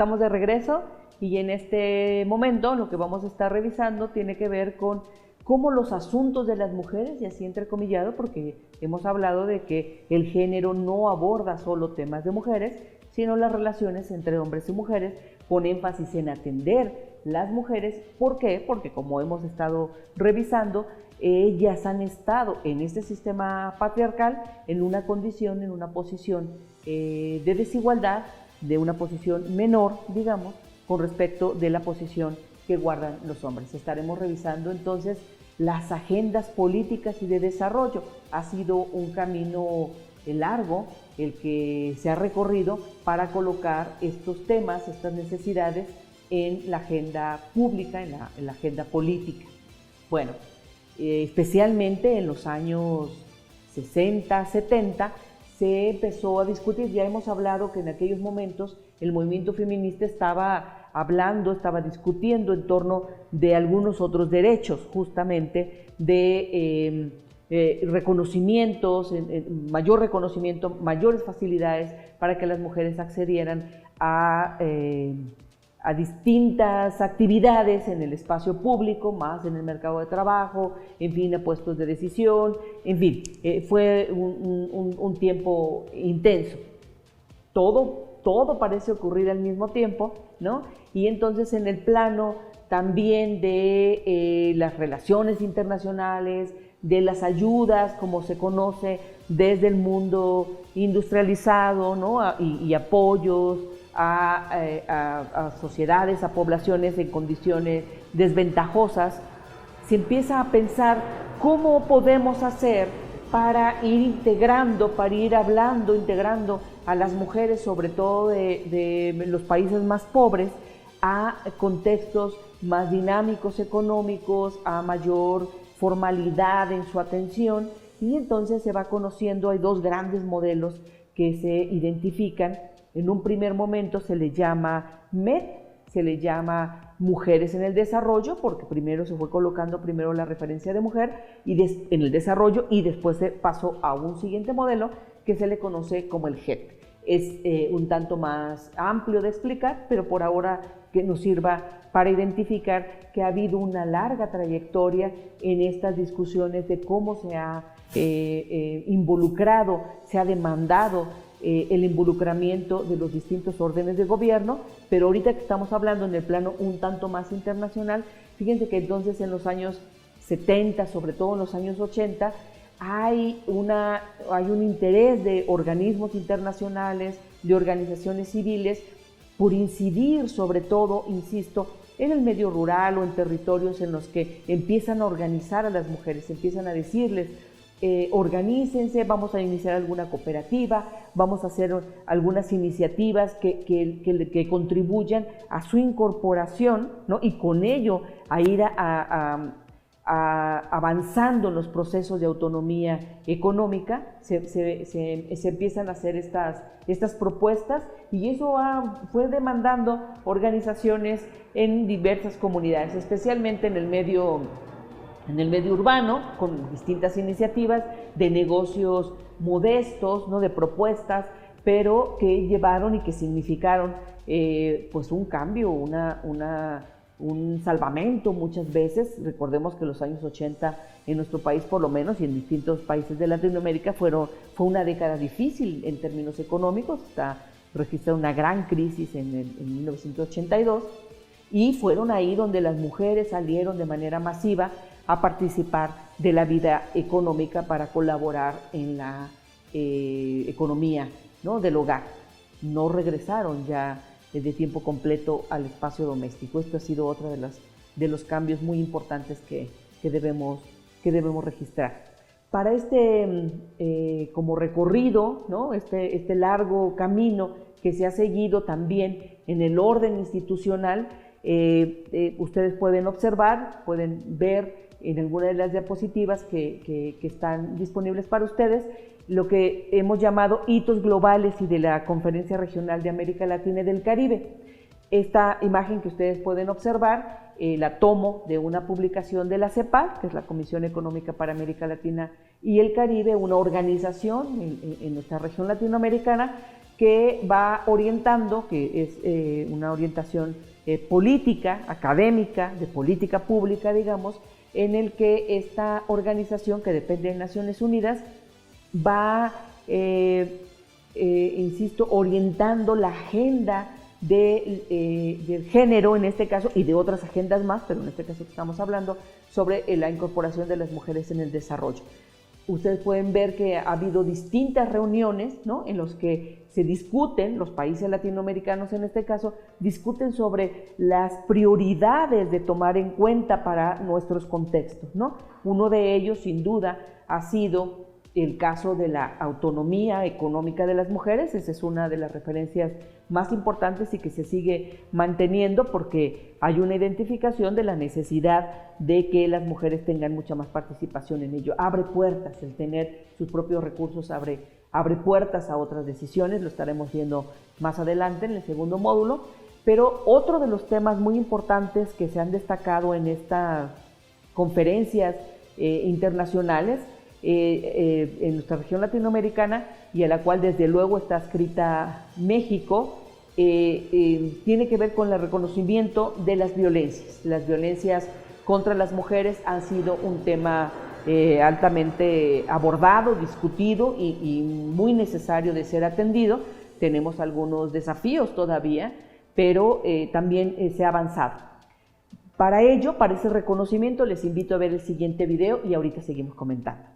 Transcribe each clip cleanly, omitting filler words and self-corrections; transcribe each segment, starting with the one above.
Estamos de regreso y en este momento lo que vamos a estar revisando tiene que ver con cómo los asuntos de las mujeres, y así entrecomillado, porque hemos hablado de que el género no aborda solo temas de mujeres, sino las relaciones entre hombres y mujeres, con énfasis en atender las mujeres. ¿Por qué? Porque como hemos estado revisando, ellas han estado en este sistema patriarcal en una condición, en una posición de desigualdad, de una posición menor, digamos, con respecto de la posición que guardan los hombres. Estaremos revisando entonces las agendas políticas y de desarrollo. Ha sido un camino largo el que se ha recorrido para colocar estos temas, estas necesidades en la agenda pública, en la agenda política. Bueno, especialmente en los años 60, 70, se empezó a discutir. Ya hemos hablado que en aquellos momentos el movimiento feminista estaba discutiendo en torno de algunos otros derechos, justamente de reconocimientos, mayor reconocimiento, mayores facilidades para que las mujeres accedieran a distintas actividades en el espacio público, más en el mercado de trabajo, en fin, a puestos de decisión, en fin, fue un tiempo intenso. Todo parece ocurrir al mismo tiempo, ¿no? Y entonces en el plano también de las relaciones internacionales, de las ayudas, como se conoce desde el mundo industrializado, ¿no? y apoyos a sociedades, a poblaciones en condiciones desventajosas, se empieza a pensar cómo podemos hacer para ir integrando a las mujeres, sobre todo de los países más pobres, a contextos más dinámicos económicos, a mayor formalidad en su atención, y entonces se va conociendo. Hay dos grandes modelos que se identifican. En un primer momento se le llama MED, se le llama Mujeres en el Desarrollo, porque primero se fue colocando la referencia de mujer en el desarrollo, y después se pasó a un siguiente modelo que se le conoce como el GED. Es un tanto más amplio de explicar, pero por ahora que nos sirva para identificar que ha habido una larga trayectoria en estas discusiones de cómo se ha involucrado, se ha demandado el involucramiento de los distintos órdenes de gobierno, pero ahorita que estamos hablando en el plano un tanto más internacional, fíjense que entonces en los años 70, sobre todo en los años 80, hay un interés de organismos internacionales, de organizaciones civiles, por incidir sobre todo, insisto, en el medio rural o en territorios en los que empiezan a organizar a las mujeres, empiezan a decirles, organícense, vamos a iniciar alguna cooperativa, vamos a hacer algunas iniciativas que contribuyan a su incorporación, ¿no? Y con ello a ir avanzando en los procesos de autonomía económica. Se empiezan a hacer estas propuestas, y eso fue demandando organizaciones en diversas comunidades, especialmente en el medio urbano, con distintas iniciativas de negocios modestos, ¿no? De propuestas, pero que llevaron y que significaron pues un cambio, un salvamento muchas veces. Recordemos que los años 80 en nuestro país, por lo menos, y en distintos países de Latinoamérica, fue una década difícil en términos económicos. Está registrada una gran crisis en 1982, y fueron ahí donde las mujeres salieron de manera masiva a participar de la vida económica para colaborar en la economía, ¿no? Del hogar. No regresaron ya de tiempo completo al espacio doméstico. Esto ha sido otro de los cambios muy importantes que debemos registrar. Para como recorrido, ¿no? Este largo camino que se ha seguido también en el orden institucional, ustedes pueden observar, pueden ver en alguna de las diapositivas que están disponibles para ustedes, lo que hemos llamado hitos globales y de la Conferencia Regional de América Latina y del Caribe. Esta imagen que ustedes pueden observar, la tomo de una publicación de la CEPAL, que es la Comisión Económica para América Latina y el Caribe, una organización en nuestra región latinoamericana que va orientando, que es una orientación política, académica, de política pública, digamos, en el que esta organización que depende de Naciones Unidas va, insisto, orientando la agenda del género en este caso y de otras agendas más, pero en este caso que estamos hablando sobre la incorporación de las mujeres en el desarrollo. Ustedes pueden ver que ha habido distintas reuniones, ¿no?, en los que se discuten, los países latinoamericanos en este caso, discuten sobre las prioridades de tomar en cuenta para nuestros contextos, ¿no? Uno de ellos, sin duda, ha sido el caso de la autonomía económica de las mujeres. Esa es una de las referencias más importantes y que se sigue manteniendo porque hay una identificación de la necesidad de que las mujeres tengan mucha más participación en ello. Abre puertas, el tener sus propios recursos abre puertas a otras decisiones, lo estaremos viendo más adelante en el segundo módulo, pero otro de los temas muy importantes que se han destacado en estas conferencias internacionales en nuestra región latinoamericana y a la cual desde luego está adscrita México, tiene que ver con el reconocimiento de las violencias. Las violencias contra las mujeres han sido un tema altamente abordado, discutido y muy necesario de ser atendido. Tenemos algunos desafíos todavía, pero también se ha avanzado. Para ello, para ese reconocimiento, les invito a ver el siguiente video y ahorita seguimos comentando.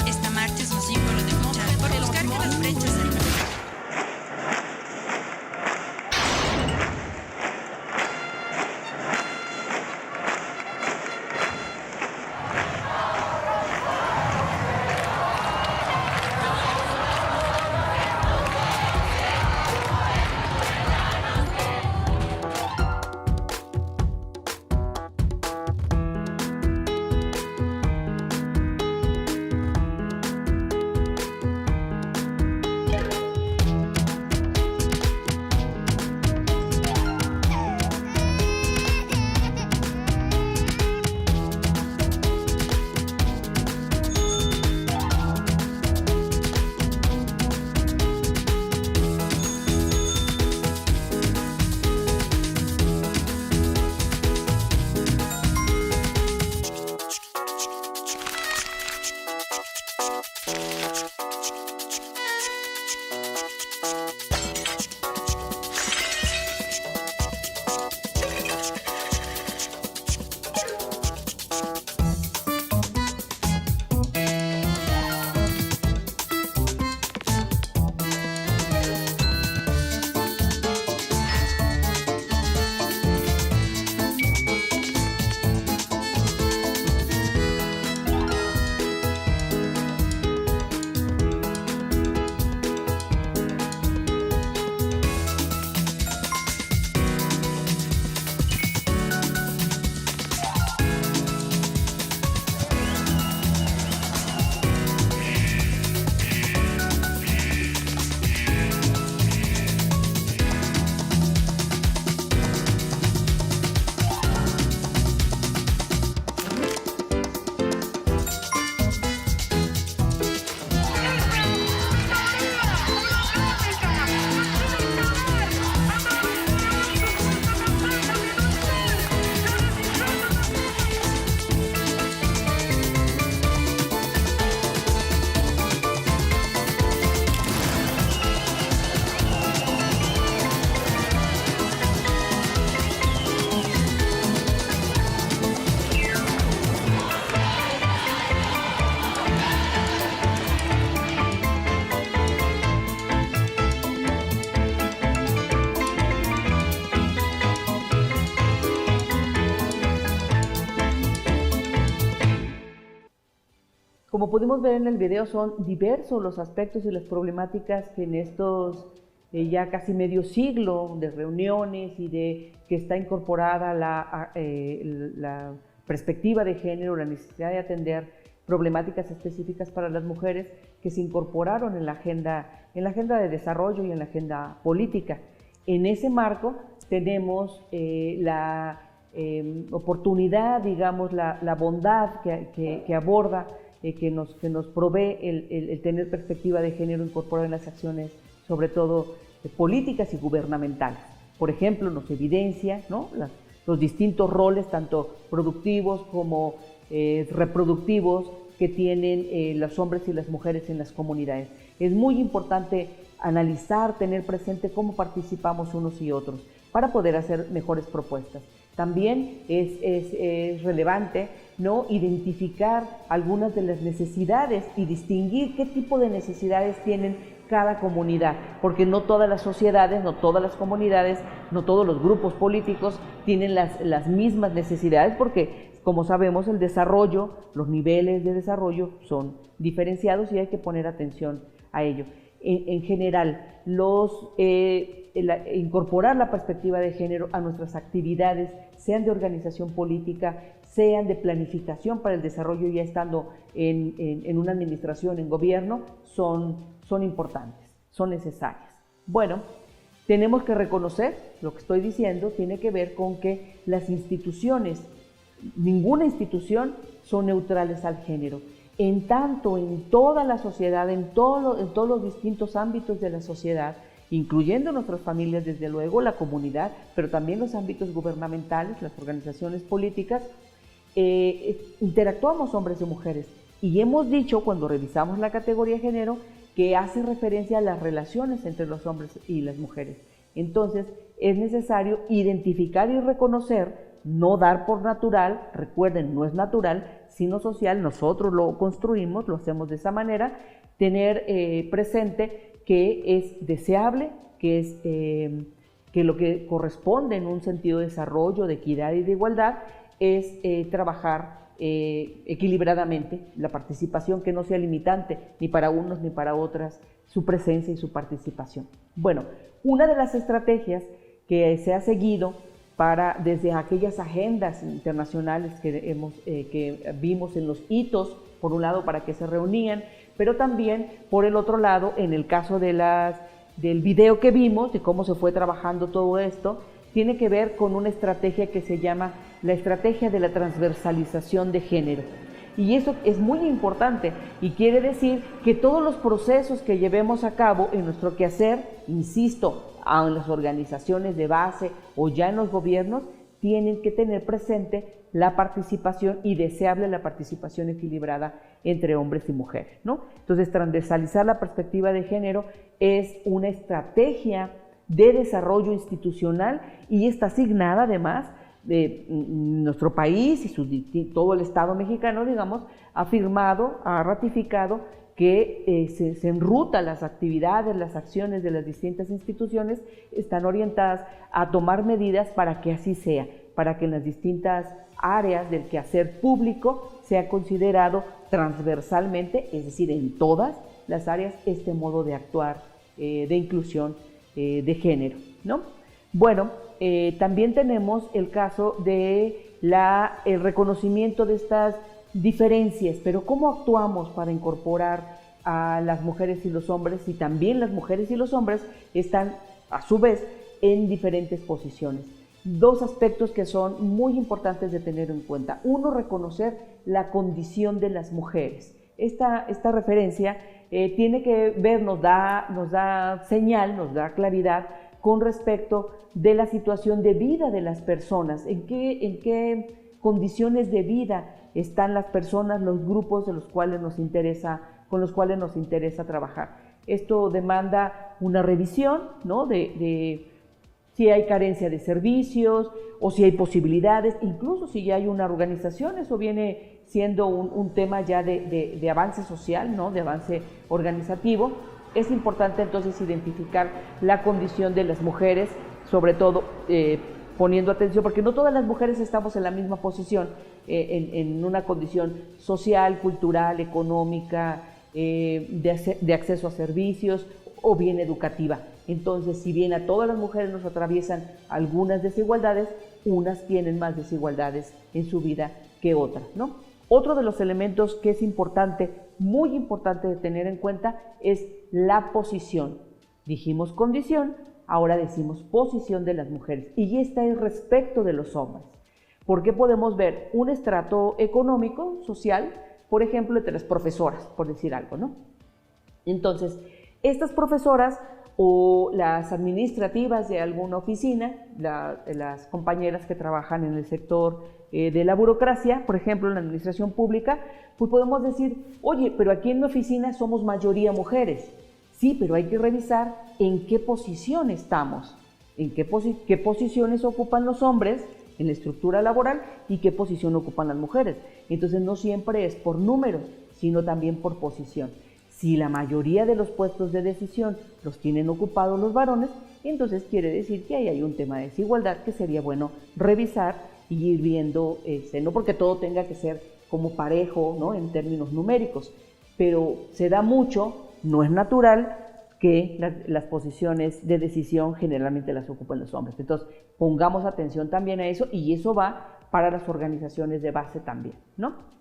Esta marcha es un símbolo de lucha por buscar que las brechas Como pudimos ver en el video, son diversos los aspectos y las problemáticas que en estos ya casi medio siglo de reuniones y de que está incorporada la perspectiva de género, la necesidad de atender problemáticas específicas para las mujeres que se incorporaron en la agenda de desarrollo y en la agenda política. En ese marco tenemos la oportunidad, digamos, la bondad que aborda, que nos provee el tener perspectiva de género incorporada en las acciones, sobre todo políticas y gubernamentales. Por ejemplo, nos evidencia, ¿no?, los distintos roles, tanto productivos como reproductivos, que tienen los hombres y las mujeres en las comunidades. Es muy importante analizar, tener presente cómo participamos unos y otros para poder hacer mejores propuestas. También es relevante, ¿no?, identificar algunas de las necesidades y distinguir qué tipo de necesidades tienen cada comunidad, porque no todas las sociedades, no todas las comunidades, no todos los grupos políticos tienen las mismas necesidades, porque, como sabemos, el desarrollo, los niveles de desarrollo son diferenciados y hay que poner atención a ello. En general, incorporar la perspectiva de género a nuestras actividades, sean de organización política, sean de planificación para el desarrollo ya estando en una administración, en gobierno, son importantes, son necesarias. Bueno, tenemos que reconocer, lo que estoy diciendo tiene que ver con que las instituciones, ninguna institución son neutrales al género. En tanto, en toda la sociedad, en todos los distintos ámbitos de la sociedad, incluyendo nuestras familias, desde luego, la comunidad, pero también los ámbitos gubernamentales, las organizaciones políticas, interactuamos hombres y mujeres. Y hemos dicho, cuando revisamos la categoría género, que hace referencia a las relaciones entre los hombres y las mujeres. Entonces, es necesario identificar y reconocer, no dar por natural, recuerden, no es natural, sino social, nosotros lo construimos, lo hacemos de esa manera, tener presente que es deseable, que lo que corresponde en un sentido de desarrollo, de equidad y de igualdad, es trabajar equilibradamente la participación, que no sea limitante ni para unos ni para otras su presencia y su participación. Bueno, una de las estrategias que se ha seguido desde aquellas agendas internacionales que vimos en los hitos, por un lado para que se reunían, pero también por el otro lado, en el caso del video que vimos, de cómo se fue trabajando todo esto, tiene que ver con una estrategia que se llama la estrategia de la transversalización de género. Y eso es muy importante y quiere decir que todos los procesos que llevemos a cabo en nuestro quehacer, insisto, en las organizaciones de base o ya en los gobiernos, tienen que tener presente la participación y deseable la participación equilibrada entre hombres y mujeres, ¿no? Entonces, transversalizar la perspectiva de género es una estrategia de desarrollo institucional y está asignada además de nuestro país y todo el Estado mexicano, digamos, ha ratificado que se enruta las actividades, las acciones de las distintas instituciones están orientadas a tomar medidas para que así sea, para que en las distintas áreas del quehacer público sea considerado transversalmente, es decir, en todas las áreas, este modo de actuar de inclusión de género, ¿no? Bueno, también tenemos el caso de el reconocimiento de estas diferencias, pero ¿cómo actuamos para incorporar a las mujeres y los hombres? Y también las mujeres y los hombres están, a su vez, en diferentes posiciones. Dos aspectos que son muy importantes de tener en cuenta. Uno, reconocer la condición de las mujeres. Esta referencia tiene que ver, nos da señal, nos da claridad con respecto de la situación de vida de las personas, en qué condiciones de vida están las personas, los grupos con los cuales nos interesa trabajar. Esto demanda una revisión, ¿no?, de si hay carencia de servicios o si hay posibilidades, incluso si ya hay una organización. Eso viene siendo un tema ya de avance social, ¿no?, de avance organizativo. Es importante entonces identificar la condición de las mujeres, sobre todo poniendo atención, porque no todas las mujeres estamos en la misma posición, en una condición social, cultural, económica, de acceso a servicios o bien educativa. Entonces, si bien a todas las mujeres nos atraviesan algunas desigualdades, unas tienen más desigualdades en su vida que otras, ¿no? Otro de los elementos que es importante, muy importante de tener en cuenta, es la posición. Dijimos condición, ahora decimos posición de las mujeres, y esta es respecto de los hombres, porque podemos ver un estrato económico, social, por ejemplo, entre las profesoras, por decir algo, ¿no? Entonces, estas profesoras o las administrativas de alguna oficina, las compañeras que trabajan en el sector de la burocracia, por ejemplo, en la administración pública, pues podemos decir, oye, pero aquí en mi oficina somos mayoría mujeres. Sí, pero hay que revisar en qué posición estamos, en qué posiciones ocupan los hombres en la estructura laboral y qué posición ocupan las mujeres. Entonces no siempre es por número, sino también por posición. Si la mayoría de los puestos de decisión los tienen ocupados los varones, entonces quiere decir que ahí hay un tema de desigualdad que sería bueno revisar y ir viendo, no porque todo tenga que ser como parejo, ¿no?, en términos numéricos, pero se da mucho, no es natural que las posiciones de decisión generalmente las ocupan los hombres. Entonces, pongamos atención también a eso, y eso va para las organizaciones de base también, ¿no?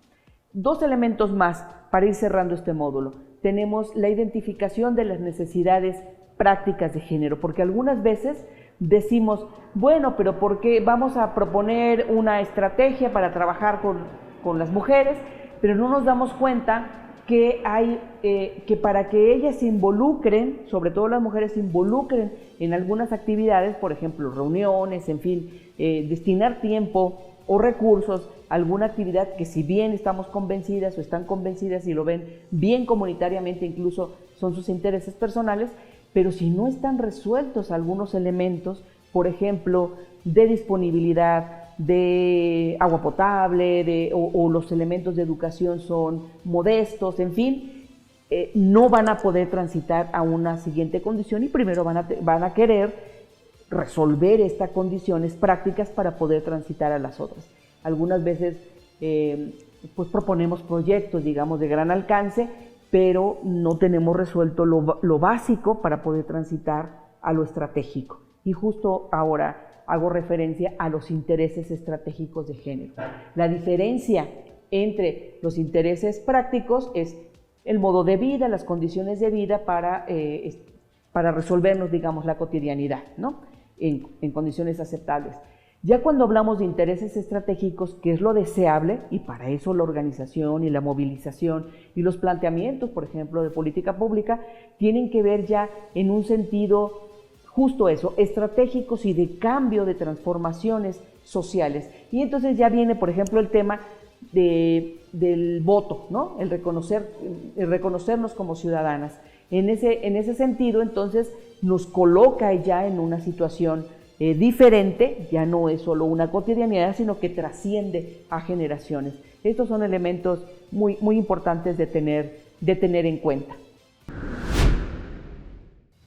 Dos elementos más para ir cerrando este módulo. Tenemos la identificación de las necesidades prácticas de género, porque algunas veces decimos, bueno, pero ¿por qué vamos a proponer una estrategia para trabajar con las mujeres? Pero no nos damos cuenta que hay que para que ellas se involucren, sobre todo las mujeres se involucren en algunas actividades, por ejemplo, reuniones, en fin, destinar tiempo o recursos a alguna actividad que, si bien estamos convencidas o están convencidas y lo ven bien comunitariamente, incluso son sus intereses personales, pero si no están resueltos algunos elementos, por ejemplo, de disponibilidad de agua potable, o los elementos de educación son modestos, en fin, no van a poder transitar a una siguiente condición, y primero van a querer resolver estas condiciones prácticas para poder transitar a las otras. Algunas veces pues proponemos proyectos, digamos, de gran alcance, pero no tenemos resuelto lo básico para poder transitar a lo estratégico. Y justo ahora hago referencia a los intereses estratégicos de género. La diferencia entre los intereses prácticos es el modo de vida, las condiciones de vida para resolvernos, digamos, la cotidianidad, ¿no?, en condiciones aceptables. Ya cuando hablamos de intereses estratégicos, que es lo deseable, y para eso la organización y la movilización y los planteamientos, por ejemplo, de política pública, tienen que ver ya en un sentido justo eso, estratégicos y de cambio, de transformaciones sociales. Y entonces ya viene, por ejemplo, el tema del voto, ¿no?, el reconocernos como ciudadanas. En ese sentido, entonces, nos coloca ya en una situación diferente, ya no es solo una cotidianidad, sino que trasciende a generaciones. Estos son elementos muy, muy importantes de tener en cuenta.